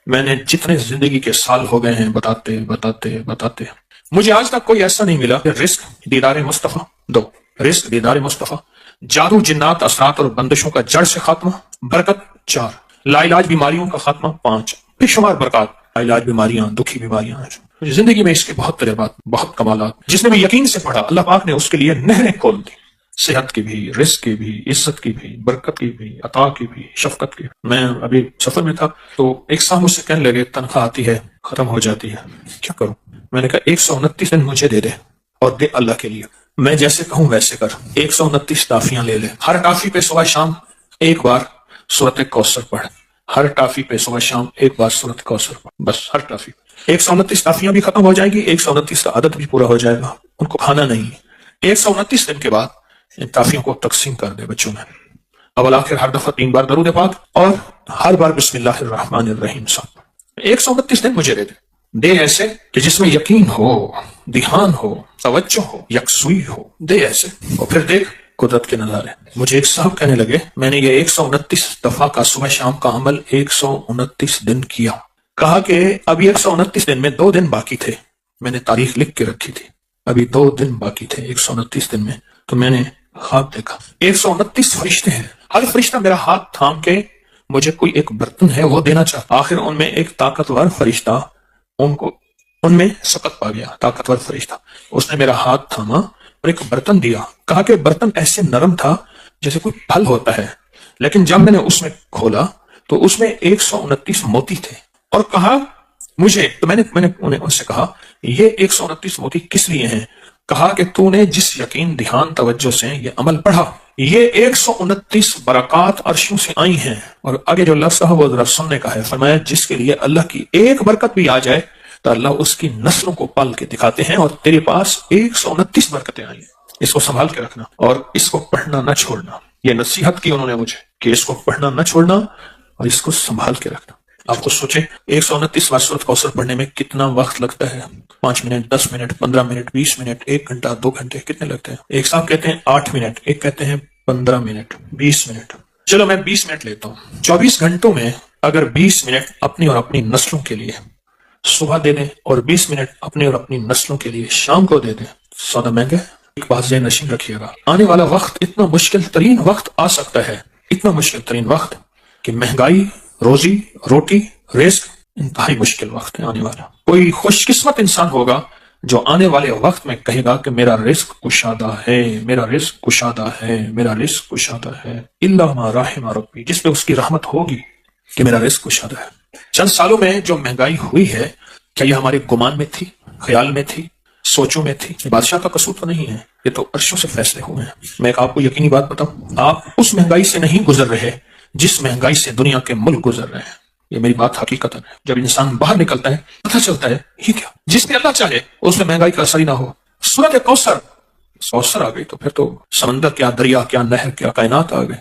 میں نے جتنے زندگی کے سال ہو گئے ہیں بتاتے بتاتے بتاتے مجھے آج تک کوئی ایسا نہیں ملا کہ رزق دیدار مصطفیٰ، دو، رزق دیدار مصطفیٰ، جادو جنات اثرات اور بندشوں کا جڑ سے خاتمہ، برکت، چار، لا علاج بیماریوں کا خاتمہ، پانچ، بے شمار برکات، لا علاج بیماریاں، دکھی بیماریاں ہیں۔ زندگی میں اس کے بہت تجربات، بہت کمالات، جس نے بھی یقین سے پڑھا اللہ پاک نے اس کے لیے نہریں کھول دی، صحت کی بھی، رزق کی بھی، عزت کی بھی، برکت کی بھی، عطا کی بھی، شفقت کی۔ میں ابھی سفر میں تھا تو ایک صاحب مجھ سے کہنے لگے تنخواہ آتی ہے ختم ہو جاتی ہے، کیا کروں؟ میں نے کہا 129 دن مجھے دے دے اور دے اللہ کے لیے، میں جیسے کہوں ویسے کر۔ 129 ٹافیاں لے لے، ہر ٹافی پہ صبح شام ایک بار سورت کوثر پڑھ، ہر ٹافی پہ صبح شام ایک بار سورت کوثر پڑھ، بس ہر ٹافی۔ 129 ٹافیاں بھی ختم ہو جائے گی، 129 کا عدد بھی پورا ہو جائے گا، ان کو کھانا نہیں۔ 129 دن کے بعد ان ٹافیوں کو تقسیم کر دے بچوں میں، اول آخر ہر دفعہ 3 بار درود پاک اور ہر بار بسم اللہ الرحمن الرحیم صاحب۔ 129 دن مجھے دے ایسے کہ جس میں یقین ہو، دھیان ہو، توجہ ہو، یکسوئی ہو، دے ایسے، اور پھر دیکھ قدرت کے نظارے۔ مجھے ایک صاحب کہنے لگے میں نے یہ 129 دفعہ کا صبح شام کا عمل 129 دن کیا، کہا کہ ابھی 129 دن میں 2 دن باقی تھے، میں نے تاریخ لکھ کے رکھی تھی، ابھی 2 دن باقی تھے 129 دن میں، تو میں نے خواب دیکھا 129 فرشتے ہیں، ہر فرشتہ میرا ہاتھ تھام کے مجھے کوئی ایک برتن ہے وہ دینا چاہتا، آخر ان میں ایک طاقتور فرشتہ ان میں سقط پا گیا، طاقتور فرشتہ، اس نے میرا ہاتھ تھاما اور ایک برتن دیا، کہا کہ برتن ایسے نرم تھا جیسے کوئی پھل ہوتا ہے، لیکن جب میں نے اس میں کھولا تو اس میں 129 موتی تھے، اور کہا مجھے، تو میں نے انہیں ان سے کہا یہ 129 موتی کس لیے ہیں؟ کہا کہ تو نے جس یقین، دھیان، توجہ سے یہ عمل پڑھا، یہ 129 برکات عرشوں سے آئی ہیں، اور آگے جو لفظ ہے وہ ذرا سننے کا ہے، فرمایا جس کے لیے اللہ کی ایک برکت بھی آ جائے تو اللہ اس کی نسلوں کو پال کے دکھاتے ہیں، اور تیرے پاس 129 برکتیں آئی ہیں، اس کو سنبھال کے رکھنا اور اس کو پڑھنا نہ چھوڑنا۔ یہ نصیحت کی انہوں نے مجھے کہ اس کو پڑھنا نہ چھوڑنا اور اس کو سنبھال کے رکھنا۔ آپ کو سوچیں 129 بار سورۃ کوثر پڑھنے میں کتنا وقت لگتا ہے، 5 منٹ، 10 منٹ، 15 منٹ، 20 منٹ، 1 گھنٹہ، 2 گھنٹے، کتنے لگتے ہیں؟ ایک صاحب کہتے ہیں 8 منٹ، ایک کہتے ہیں 15 منٹ، 20 منٹ، چلو میں 20 منٹ لیتا ہوں۔ 24 گھنٹوں میں اگر 20 منٹ اپنی اور اپنی نسلوں کے لیے صبح دے دیں اور 20 منٹ اپنے اور اپنی نسلوں کے لیے شام کو دے دیں، سودا مہنگا ہے؟ ایک بات ذہن نشین رکھیے گا، آنے والا وقت اتنا مشکل ترین وقت آ سکتا ہے، اتنا مشکل ترین وقت کہ مہنگائی، روزی روٹی، رزق، انتہائی مشکل وقت ہے آنے والا۔ کوئی خوش قسمت انسان ہوگا جو آنے والے وقت میں کہے گا کہ میرا رزق کشادہ ہے، میرا رزق کشادہ ہے، میرا رزق کشادہ ہے، الا ما رحم ربی، جس پہ اس کی رحمت ہوگی کہ میرا رزق کشادہ ہے۔ چند سالوں میں جو مہنگائی ہوئی ہے، کیا یہ ہمارے گمان میں تھی، خیال میں تھی، سوچوں میں تھی؟ بادشاہ کا قصور تو نہیں ہے، یہ تو عرشوں سے فیصلے ہوئے ہیں۔ میں ایک آپ کو یقینی بات بتاؤں، آپ اس مہنگائی سے نہیں گزر رہے جس مہنگائی سے دنیا کے ملک گزر رہے ہیں، یہ میری بات حقیقت ہے۔ جب انسان باہر نکلتا ہے پتہ چلتا ہے یہ کیا، جس میں اللہ چاہے اس میں مہنگائی کا اثر ہی نہ ہو۔ سورۃ کوثر آ گئی تو پھر تو سمندر کیا، دریا کیا، نہر کیا، کائنات آ گئے،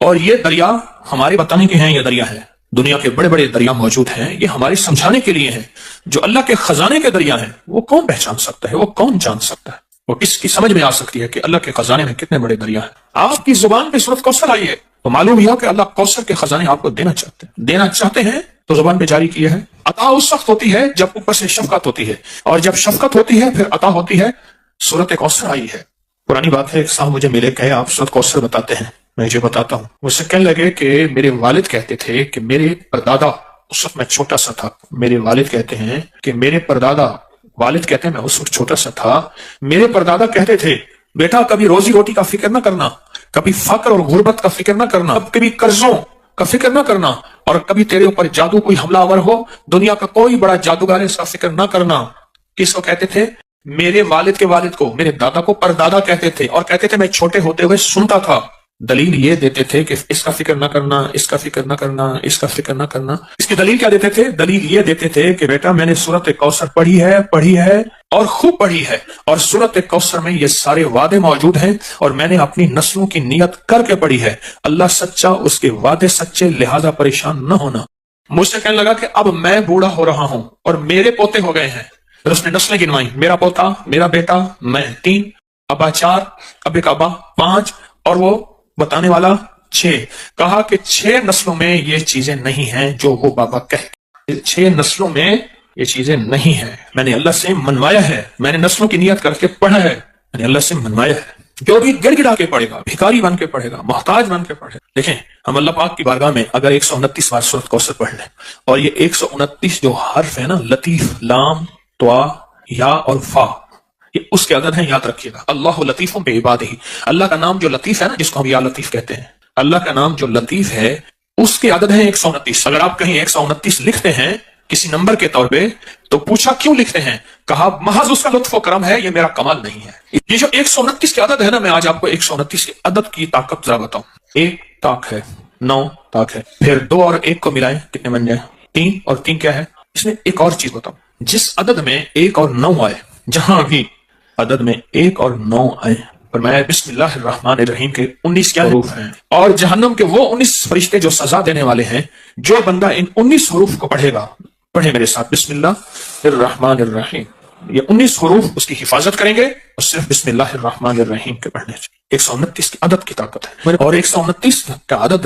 اور یہ دریا ہمارے بتانے کے ہیں، یہ دریا ہے، دنیا کے بڑے بڑے دریا موجود ہیں، یہ ہمارے سمجھانے کے لیے ہیں۔ جو اللہ کے خزانے کے دریا ہیں وہ کون پہچان سکتا ہے، وہ کون جان سکتا ہے، وہ کس کی سمجھ میں آ سکتی ہے کہ اللہ کے خزانے میں کتنے بڑے دریا ہیں۔ آپ کی زبان پہ سورۃ کوثر آئی ہے تو معلوم ہوا کہ اللہ کوثر کے خزانے آپ کو دینا چاہتے ہیں تو زبان پہ جاری کیے ہیں۔ عطا اس وقت ہوتی ہے جب اوپر سے شفقت ہوتی ہے، اور جب شفقت ہوتی ہے پھر عطا ہوتی ہے۔ سورۃ کوثر آئی ہے، پرانی بات ہے، ایک صاحب مجھے ملے، کہے آپ سورۃ کوثر بتاتے ہیں، میں یہ بتاتا ہوں۔ مجھ سے کہنے لگے کہ میرے والد کہتے تھے کہ میرے پردادا، اس وقت میں چھوٹا سا تھا، میرے والد کہتے ہیں کہ میرے پردادا، والد کہتے ہیں میں اس وقت چھوٹا سا تھا، میرے پردادا کہتے تھے بیٹا کبھی روزی روٹی کا فکر نہ کرنا، کبھی فقر اور غربت کا فکر نہ کرنا، کبھی قرضوں کا فکر نہ کرنا، اور کبھی تیرے اوپر جادو کوئی حملہ آور ہو، دنیا کا کوئی بڑا جادوگر ہے اس کا فکر نہ کرنا۔ کس کو کہتے تھے؟ میرے والد کے والد کو، میرے دادا کو پردادا کہتے تھے، اور کہتے تھے میں چھوٹے ہوتے ہوئے سنتا تھا۔ دلیل یہ دیتے تھے کہ اس کا فکر نہ کرنا، اس کا فکر نہ کرنا، اس کا فکر نہ کرنا۔ اس کی دلیل کیا دیتے تھے؟ دلیل یہ دیتے تھے کہ بیٹا میں نے سورۃ کوثر پڑھی ہے اور خوب پڑھی ہے، اور سورۃ کوثر میں یہ سارے وعدے موجود ہیں، اور میں نے اپنی نسلوں کی نیت کر کے پڑھی ہے، اللہ سچا، اس کے وعدے سچے، لہذا پریشان نہ ہونا۔ مجھ سے کہنے لگا کہ اب میں بوڑھا ہو رہا ہوں اور میرے پوتے ہو گئے ہیں، پھر اس نے نسلیں گنوائی، میرا پوتا، میرا بیٹا، میں، 3، ابا 4، اب ایک ابا 5، اور وہ بتانے والا 6۔ کہا کہ 6 نسلوں میں یہ چیزیں نہیں ہیں جو وہ بابا کہے۔ 6 نسلوں میں یہ چیزیں نہیں ہیں، میں نے اللہ سے منوایا ہے، میں نے نسلوں کی نیت کر کے پڑھا ہے، میں نے اللہ سے منوایا ہے۔ جو بھی گڑ گڑا کے پڑھے گا، بھکاری بن کے پڑھے گا، محتاج بن کے پڑھے گا۔ دیکھیں ہم اللہ پاک کی بارگاہ میں اگر 129 بار سورۃ کوثر پڑھ لیں، اور یہ 129 جو حرف ہے نا، لطیف، لام، طا، یا اور فا، یہ اس کے عدد ہیں، یاد رکھیے گا۔ اللہ لطیف بعبادہ، اللہ کا نام جو لطیف ہے نا، جس کو ہم یا لطیف کہتے ہیں، اللہ کا نام جو لطیف ہے اس کے عدد ہیں 129۔ اگر آپ کہیں 129 لکھتے ہیں کسی نمبر کے طور پہ تو پوچھا کیوں لکھتے ہیں، کہا محض اس کا لطف و کرم ہے، یہ میرا کمال نہیں ہے۔ یہ جو 129 کے عدد ہے نا، میں آج آپ کو 129 کے عدد کی طاقت ذرا بتاؤں۔ 1 طاق ہے، 9 طاق ہے، پھر 2 اور 1 کو ملائیں کتنے بن جائیں؟ 3، اور 3 کیا ہے؟ اس میں ایک اور چیز بتاؤں، جس عدد میں 1 اور 9 آئے، جہاں بھی عدد میں 1 اور 9 آئے، فرمایا بسم اللہ الرحمن الرحیم کے 19 کیا حروف ہیں، اور جہنم کے وہ 19 فرشتے جو سزا دینے والے ہیں۔ جو بندہ ان 19 حروف کو پڑھے گا، پڑھے میرے ساتھ، بسم اللہ الرحمن الرحیم، یہ 19 حروف اس کی حفاظت کریں گے، اور صرف بسم اللہ الرحمن الرحیم کے پڑھنے سے 129 کی عدد کی طاقت ہے، اور 129 کا عدد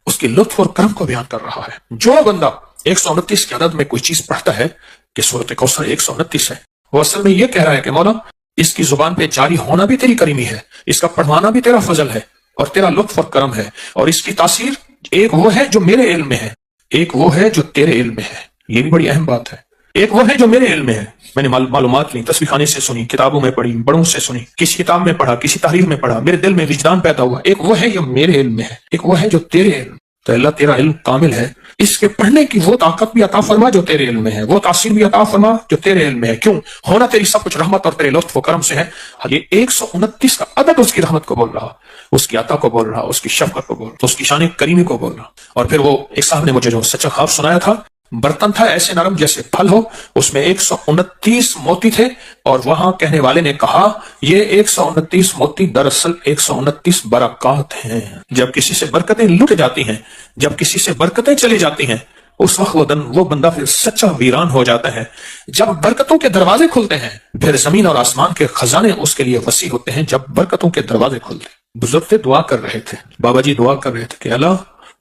اس کی لطف اور کرم کو بیان کر رہا ہے۔ جو بندہ 129 کے عدد میں کوئی چیز پڑھتا ہے کہ سورۃ کوثر 129 ہے، وہ اصل میں یہ کہہ رہا ہے کہ مولا اس کی زبان پہ جاری ہونا بھی تیری کریمی ہے، اس کا پڑھوانا بھی تیرا فضل ہے اور تیرا لطف اور کرم ہے، اور اس کی تاثیر ایک وہ ہے جو میرے علم میں ہے، ایک وہ ہے جو تیرے علم میں ہے۔ یہ بھی بڑی اہم بات ہے، ایک وہ ہے جو میرے علم میں ہے، میں نے معلومات لی، تصویر خانے سے سنی، کتابوں میں پڑھی، بڑوں سے سنی، کسی کتاب میں پڑھا، کسی تحریر میں پڑھا، میرے دل میں وجدان پیدا ہوا، ایک وہ ہے جو میرے علم میں ہے، ایک وہ ہے جو تیرے علم۔ تو اللہ تیرا علم کامل ہے، اس کے پڑھنے کی وہ طاقت بھی عطا فرما جو تیرے علم میں ہے، وہ تاثیر بھی عطا فرما جو تیرے علم میں ہے۔ کیوں؟ ہونا تیری سب کچھ رحمت اور تیرے لطف و کرم سے ہے۔ یہ 129 کا عدد اس کی رحمت کو بول رہا، اس کی عطا کو بول رہا، اس کی شفقت کو بول رہا، اس کی شان کریمی کو بول رہا۔ اور پھر وہ ایک صاحب نے مجھے جو سچا خواب سنایا تھا، برتن تھا ایسے نرم جیسے پھل ہو، اس میں 129 موتی تھے، اور وہاں کہنے والے نے کہا یہ 129 موتی دراصل 129 برکات ہیں۔ جب کسی سے برکتیں لٹ جاتی ہیں، جب کسی سے برکتیں چلی جاتی ہیں، اس وقت وہ بندہ پھر سچا ویران ہو جاتا ہے۔ جب برکتوں کے دروازے کھلتے ہیں، پھر زمین اور آسمان کے خزانے اس کے لیے وسیع ہوتے ہیں۔ جب برکتوں کے دروازے کھلتے ہیں، بزرگ دعا کر رہے تھے، بابا جی دعا کر رہے تھے کہ اللہ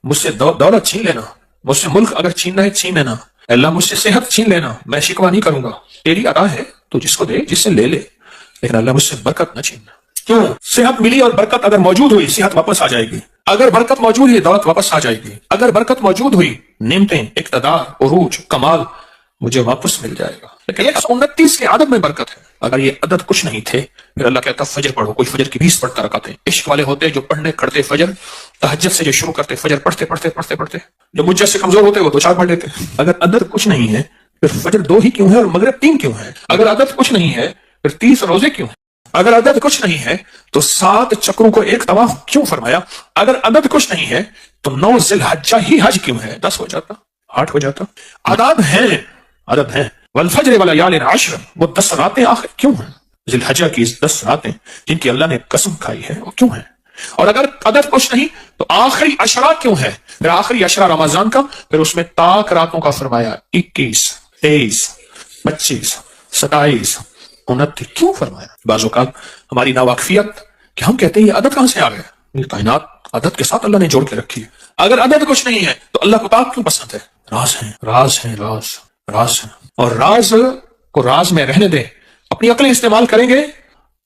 مجھ سے دولت چھین لینا، مجھ سے ملک اگر چھیننا ہے چھین لینا، اللہ مجھ سے صحت چھین لینا، میں شکوہ نہیں کروں گا، تیری عطا ہے تو جس کو دے، جس سے لے لے، لیکن اللہ مجھ سے برکت نہ چھیننا۔ کیوں؟ صحت ملی اور برکت اگر موجود ہوئی، صحت واپس آ جائے گی، اگر برکت موجود ہوئی دولت واپس آ جائے گی، اگر برکت موجود ہوئی نعمتیں، اقتدار، عروج، کمال مجھے واپس مل جائے گا۔ لیکن 129 کے عدد میں برکت ہے۔ اگر یہ عدد کچھ نہیں تھے، پھر اللہ کہتا فجر پڑھو، کوئی فجر کی 20 پڑھتا رکھتے ہیں۔ عشق والے ہوتے جو پڑھنے کھڑتے فجر، تہجد سے جو شروع کرتے فجر پڑھتے پڑھتے پڑھتے پڑھتے، جو مجھ جیسے کمزور ہوتے وہ 2-4 پڑھ لیتے۔ اگر عدد کچھ نہیں ہے پھر فجر 2 ہی کیوں ہے اور مغرب 3 کیوں ہے؟ اگر عدد کچھ نہیں ہے پھر 30 روزے کیوں ہیں؟ اگر عدد کچھ نہیں ہے تو 7 چکروں کو ایک طواف کیوں فرمایا؟ اگر عدد کچھ نہیں ہے تو 9 ذی الحجہ ہی حج کیوں ہے؟ 10 ہو جاتا، 8 ہو جاتا۔ عدد ہیں والفجر وليال عشر، وہ 10 راتیں آخر کیوں ہیں؟ ذی الحجہ کی 10 راتیں جن کی اللہ نے قسم کھائی ہے وہ کیوں ہیں؟ اور اگر عدد کچھ نہیں تو آخری عشرہ کیوں ہے؟ پھر آخری عشرہ رمضان کا، پھر اس میں طاق راتوں کا فرمایا، 21، 23، 25، 27، 29 کیوں فرمایا؟ بعض اوقات ہماری ناواقفیت کہ ہم کہتے ہیں یہ عدد کہاں سے آ گیا؟ یہ کائنات عدد کے ساتھ اللہ نے جوڑ کے رکھی ہے۔ اگر عدد کچھ نہیں ہے تو اللہ کو طاق کیوں پسند ہے؟ راز ہیں، راز ہیں، راز ہیں، اور راز کو راز میں رہنے دیں۔ اپنی عقلیں استعمال کریں گے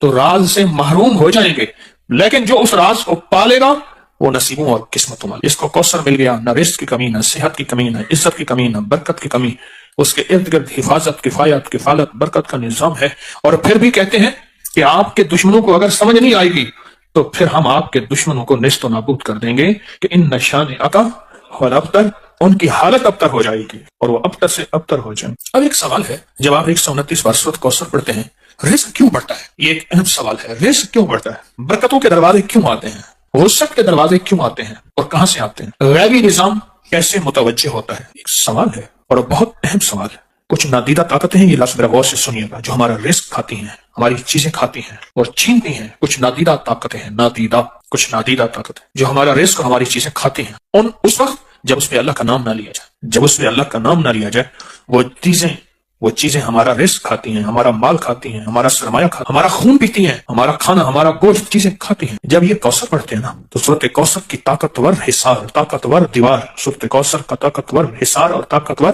تو راز سے محروم ہو جائیں گے، لیکن جو اس راز کو پالے گا وہ نصیبوں اور قسمتوں والا۔ اس کو کوثر مل گیا، نہ رزق کی کمی، نہ صحت کی کمی، نہ عزت کی کمی، نہ برکت کی کمی، اس کے ارد گرد حفاظت، کفایت، کفالت، برکت کا نظام ہے۔ اور پھر بھی کہتے ہیں کہ آپ کے دشمنوں کو اگر سمجھ نہیں آئے گی تو پھر ہم آپ کے دشمنوں کو نیست و نابود کر دیں گے کہ ان نشان عطا اور ابتر، ان کی حالت ابتر ہو جائے گی اور وہ ابتر سے ابتر ہو جائیں۔ اب ایک سوال ہے، جب آپ 129 بار سورۃ کوثر پڑھتے ہیں، رزق کیوں بڑھتا ہے؟ یہ ایک اہم سوال ہے، رزق کیوں بڑھتا ہے؟ برکتوں کے دروازے کیوں آتے ہیں؟ وسعت کے دروازے کیوں آتے ہیں اور کہاں سے آتے ہیں؟ غیبی نظام کیسے متوجہ ہوتا ہے؟ ایک سوال ہے اور بہت اہم سوال ہے۔ کچھ نادیدہ طاقتیں ہیں، یہ لفظ میرا غور سے سنیے گا، جو ہمارا رزق کھاتی ہیں، ہماری چیزیں کھاتی ہیں اور چھینتی ہیں۔ کچھ نادیدہ طاقتیں ہیں، کچھ نادیدہ طاقتیں جو ہمارا رزق اور ہماری چیزیں کھاتی ہیں۔ اس وقت جب اس پہ اللہ کا نام نہ لیا جائے، جب اس پہ اللہ کا نام نہ لیا جائے، وہ چیزیں ہمارا رزق کھاتی ہیں، ہمارا مال کھاتی ہیں، ہمارا سرمایہ کھاتی ہیں، ہمارا خون پیتی ہیں، ہمارا کھانا، ہمارا گوشت چیزیں کھاتی ہیں۔ جب یہ کوثر پڑھتے ہیں نا تو سورۃ کوثر کی طاقتور حصار، طاقتور دیوار، سورۃ کوثر کا طاقتور حصار اور طاقتور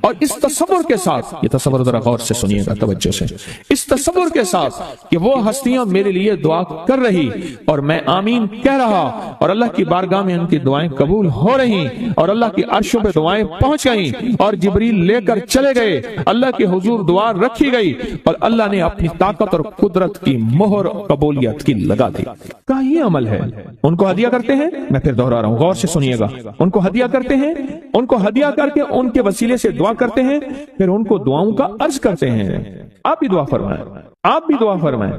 اور اس تصور کے ساتھ، یہ تصور ذرا غور سے سنیے گا توجہ سے، اس تصور کے ساتھ کہ وہ ہستیاں میرے لیے دعا کر رہی اور میں آمین کہہ رہا اور اللہ کی بارگاہ میں ان کی دعائیں قبول ہو رہی اور اللہ کی عرشوں پہ دعائیں پہنچ گئیں اور جبریل لے کر چلے گئے، اللہ کے حضور دعا رکھی گئی اور اللہ نے اپنی طاقت اور قدرت کی مہر قبولیت کی لگا دی۔ کیا یہ عمل ہے؟ ان کو ہدیہ کرتے ہیں، میں پھر دوہرا رہا ہوں، غور سے سنیے گا، ان کو ہدیہ کرتے ہیں، ان کو ہدیہ کر کے ان کے وسیلے سے دعا کرتے ہیں، پھر ان کو دعاؤں کا عرض کرتے ہیں۔ آپ بھی دعا فرمائیں، آپ بھی دعا فرمائیں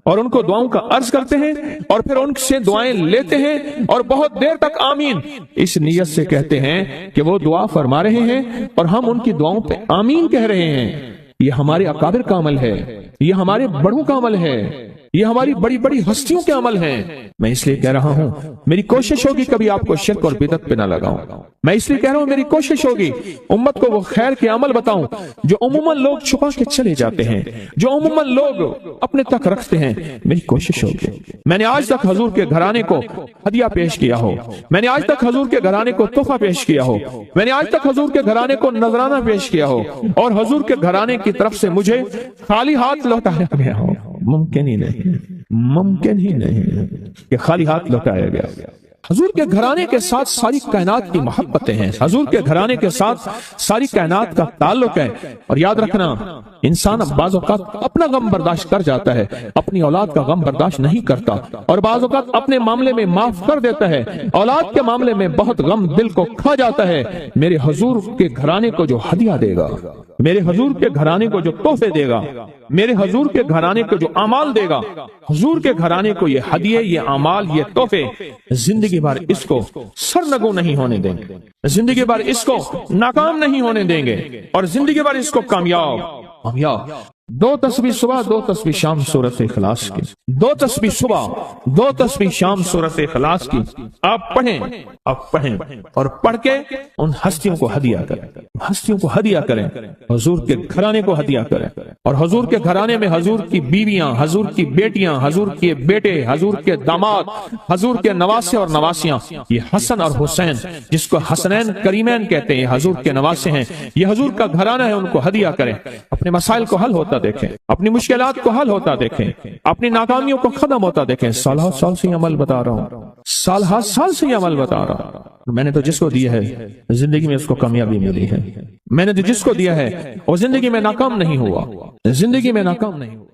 اور ان کو دعاؤں کا عرض کرتے ہیں اور پھر ان سے دعائیں لیتے ہیں اور بہت دیر تک آمین اس نیت سے کہتے ہیں کہ وہ دعا فرما رہے ہیں اور ہم ان کی دعاؤں پہ آمین کہہ رہے ہیں۔ یہ ہمارے اکابر کا عمل ہے، یہ ہمارے بڑوں کا عمل ہے، یہ ہماری بڑی بڑی ہستیوں کے عمل ہیں۔ میں اس لیے کہہ رہا ہوں میری کوشش ہوگی کبھی آپ کو شرک اور بدعت پہ نہ لگاؤں، میں اس لیے کہہ رہا ہوں میری کوشش ہوگی امت کو وہ خیر کے عمل بتاؤں جو عموماً لوگ چھپا کے چلے جاتے ہیں، جو عموماً لوگ اپنے تک رکھتے ہیں۔ میری کوشش ہوگی، میں نے آج تک حضور کے گھرانے کو ہدیہ پیش کیا ہو، میں نے آج تک حضور کے گھرانے کو تحفہ پیش کیا ہو، میں نے آج تک حضور کے گھرانے کو نذرانہ پیش کیا ہو اور حضور کے گھرانے کی طرف سے مجھے خالی ہاتھ لوٹایا گیا ہو۔ ممکن ہی نہیں، ممکن ہی نہیں کہ خالی ہاتھ لوٹایا گیا۔ حضور کے گھرانے کے ساتھ ساری کائنات کی محبتیں ہیں، حضور کے گھرانے کے ساتھ ساری کائنات کا تعلق ہے۔ اور یاد رکھنا انسان بعض اوقات اپنا غم برداشت کر جاتا ہے، اپنی اولاد کا غم برداشت نہیں کرتا، اور بعض اوقات اپنے معاملے میں معاف کر دیتا ہے، اولاد کے معاملے میں بہت غم دل کو کھا جاتا ہے۔ میرے حضور کے گھرانے کو جو ہدیہ دے گا، میرے حضور کے گھرانے کو جو تحفے دے گا، میرے حضور کے گھرانے کو جو اعمال دے گا، حضور کے گھرانے کو یہ ہدیے، یہ اعمال، یہ تحفے زندگی بھر اس کو سرنگو نہیں ہونے دیں گے، زندگی بھر اس کو ناکام نہیں ہونے دیں گے اور زندگی بھر اس کو کامیاب۔ دو تسبیح صبح، دو تسبیح شام سورۃ اخلاص کی، دو تسبیح صبح، دو تسبیح شام سورۃ اخلاص کی آپ پڑھیں، آپ پڑھیں اور پڑھ کے ان ہستیوں کو ہدیہ کریں، ہستیوں کو ہدیہ کریں، حضور کے گھرانے کو ہدیہ کریں اور حضور کے گھرانے میں حضور کی بیویاں، حضور کی بیٹیاں، حضور کے بیٹے، حضور کے داماد، حضور کے نواسے اور نواسیاں، یہ حسن اور حسین جس کو حسنین کریمین کہتے ہیں، یہ حضور کے نواسے ہیں، یہ حضور کا گھرانہ ہے، ان کو ہدیہ کریں۔ اپنے مسائل کو حل ہوتا دیکھیں، اپنی مشکلات کو حل ہوتا دیکھیں، اپنی ناکامیوں کو ختم ہوتا دیکھیں۔ سالہ سال سے یہ عمل بتا رہا ہوں، سالہ سال سے یہ عمل بتا رہا ہوں۔ میں نے تو جس کو دیا ہے زندگی میں اس کو کامیابی ملی ہے، میں نے تو جس کو دیا ہے وہ زندگی میں ناکام نہیں ہوا، زندگی میں ناکام نہیں ہوا۔